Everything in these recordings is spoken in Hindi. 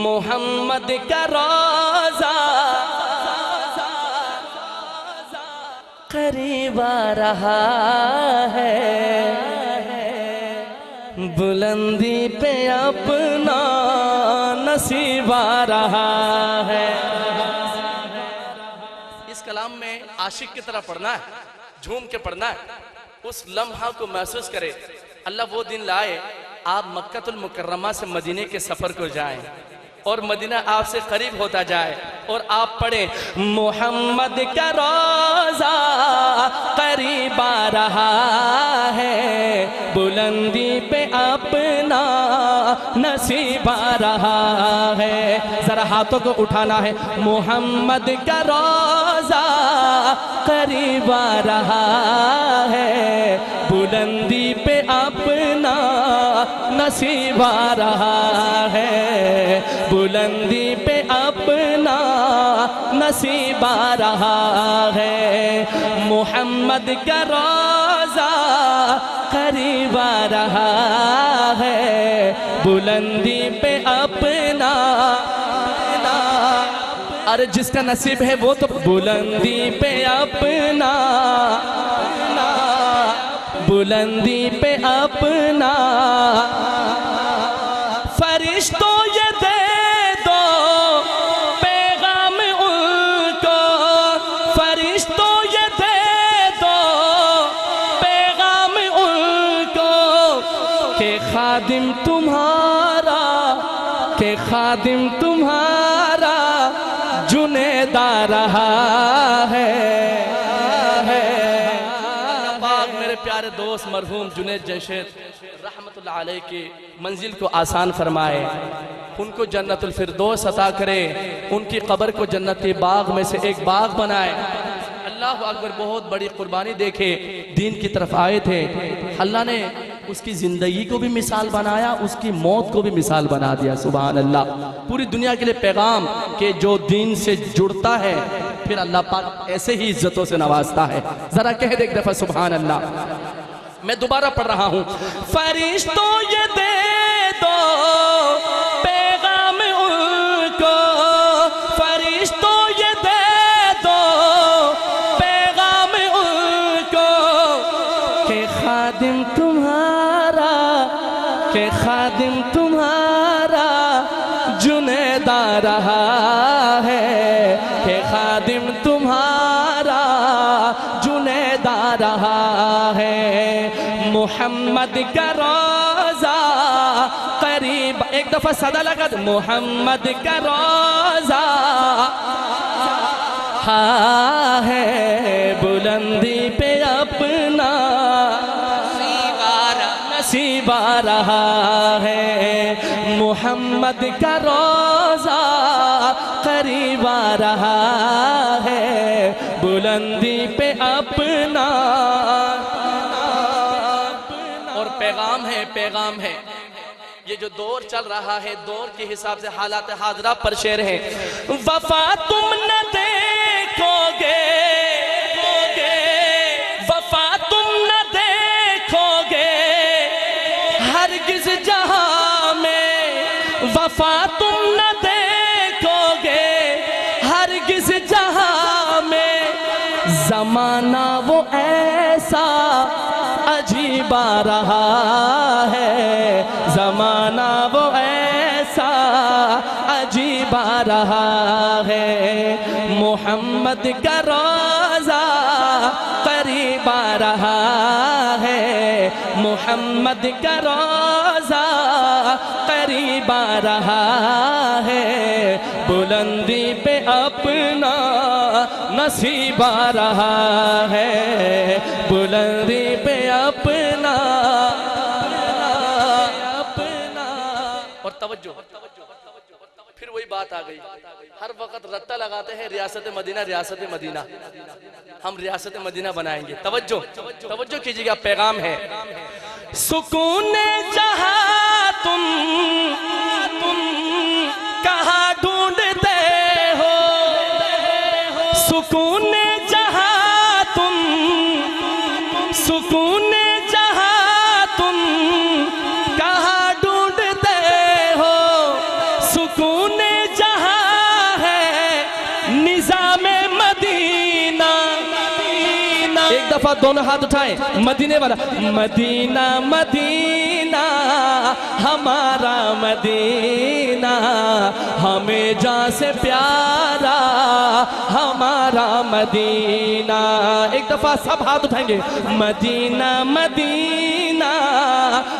मोहम्मद का रोज़ा करीब आ रहा है, बुलंदी पे अपना नसीब आ रहा है। इस कलाम में आशिक की तरह पढ़ना है, झूम के पढ़ना है, उस लम्हा को महसूस करे। अल्लाह वो दिन लाए आप मक्कतुल मुकर्रमा से मदीने के सफर को जाएं और मदीना आपसे करीब होता जाए और आप पढ़ें मोहम्मद का रोज़ा करीब आ रहा है, बुलंदी पे अपना नसीब आ रहा है। जरा हाथों को उठाना है। मोहम्मद का रोज़ा करीब आ रहा है, बुलंदी पे अपना नसीब आ रहा है, बुलंदी पे अपना नसीब आ रहा है। मोहम्मद का रोज़ा करीब आ रहा है, बुलंदी पे अपना। अरे जिसका नसीब है वो तो बुलंदी पे अपना, बुलंदी पे अपना। फरिश्तों ये दे दो पैगाम उनको, फरिश्तों ये दे दो पैगाम उनको के खादिम तुम्हारा, के खादिम तुम्हारा जुनेद आ रहा है। मेरे प्यारे दोस्त मरहूम जुनेद जैशेद रहमतुल्लाह अलैह की मंजिल को आसान फरमाए, उनको जन्नतुल फिरदौस अता करे, उनकी कब्र को जन्नती बाग में से एक बाग बनाए। अल्लाह अकबर, बहुत बड़ी कुर्बानी देखे दीन की तरफ आए थे। अल्लाह ने उसकी ज़िंदगी को भी मिसाल बनाया, उसकी मौत को भी मिसाल बना दिया। सुभान अल्लाह। पूरी दुनिया के लिए पैगाम के जो दीन से जुड़ता है फिर अल्लाह पाक ऐसे ही इज्जतों से नवाजता है। जरा कह दे एक दफा सुभान अल्लाह। मैं दोबारा पढ़ रहा हूँ। फरिश्तों ये दे दो पैगाम उनको, फरिश्तों ये दे दो पैगाम उनको के खादिम तुम्हारा, के खादिम तुम्हारा जुनेद आ रहा है, के खादिम तुम्हारा जुनेद आ रहा है। मोहम्मद का रोज़ा करीब, एक दफा सदा लगा दो। मोहम्मद का रोज़ा हाँ है, बुलंदी पे अपना नसीब आ रहा है। मोहम्मद का रोज़ा करीब आ रहा है, बुलंदी पे अपना। और पैगाम है, पैगाम है। ये जो दौर चल रहा है, दौर के हिसाब से हालात हाजरा पर शेर है। वफा तुम न देखोगे, वफा तुम न देखोगे हरगिज़ जहां में, वफा तुम न देखोगे हरगिज़ जहां में। ज़माना वो ऐसा अजीब आ रहा है, ज़माना वो ऐसा अजीब आ रहा है। मोहम्मद का रोज़ा करीब आ रहा है, मोहम्मद का रोज़ा करीब आ रहा है, बुलंदी पे अपना नसीब आ रहा है, बुलंदी पे अपना। और तवज्जो, फिर वही बात आ गई। हर वक्त रत्ता लगाते हैं रियासत मदीना, रियासत मदीना। हम रियासत मदीना बनाएंगे। तवज्जो, तवज्जो कीजिएगा। पैगाम है। सुकून जहां तुम कहाँ ढूंढते हो, सुकून जहां तुम, सुकून जहां तुम कहाँ ढूंढते हो। दफा दोनों हाथ उठाएं, मदीने वाला। मदीना मदीना हमारा मदीना, हमें जान से प्यारा हमारा मदीना। एक दफा सब हाथ उठाएंगे। मदीना मदीना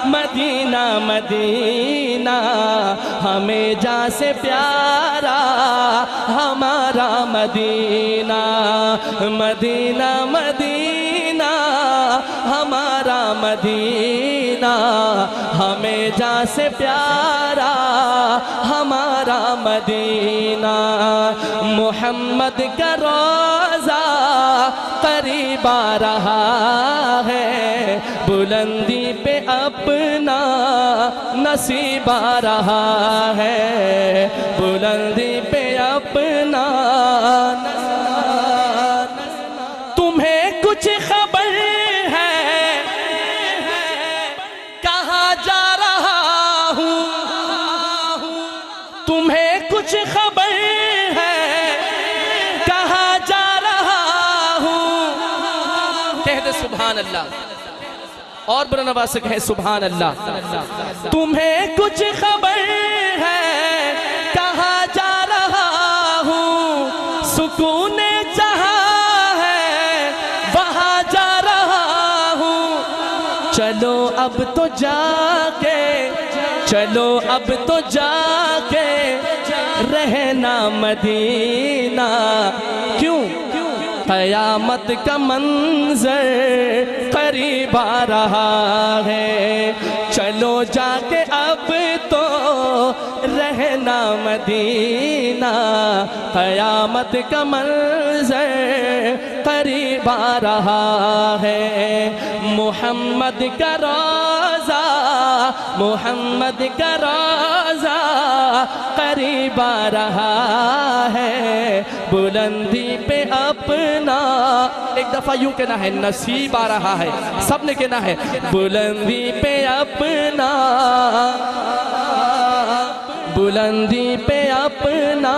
मदीना मदीना, हमें जान से प्यारा हमारा मदीना। मदीना मदीना हमारा मदीना, हमें जान से प्यारा हमारा मदीना। मोहम्मद का रोज़ा करीब आ रहा है, बुलंदी पे अपना नसीब आ रहा है, बुलंदी पे अपना। तुम्हें कुछ खबर है कहाँ जा रहा हूँ, तुम्हें कुछ खबर है कहाँ जा रहा हूँ। कह दे सुभान अल्लाह, और बुरा नवाज से कहे सुभान अल्लाह। तुम्हें कुछ खबर है कहाँ जा रहा हूँ, सुकून जहाँ है वहाँ जा रहा हूँ। चलो अब तो जाके, चलो अब तो जाके रहना मदीना। क्यों? क़यामत का मंजर करीब आ रहा है, चलो जाके अब तो रहना मदीना। क़यामत का मंजर करीब आ रहा है। मोहम्मद का रोज़ा, मोहम्मद का रोज़ा करीब आ रहा है, बुलंदी पे अपना। एक दफा यूं कहना है, नसीब आ रहा है। सबने कहना है, बुलंदी पे अपना, बुलंदी पे अपना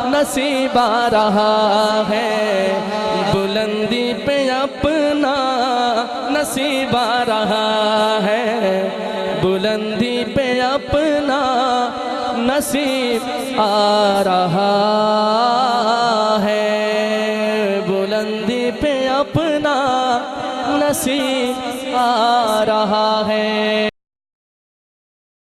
नसीब आ रहा है, बुलंदी पे अपना नसीब आ रहा है, बुलंदी पे अपना नसीब आ रहा है, बुलंदी पे अपना नसीब आ रहा है।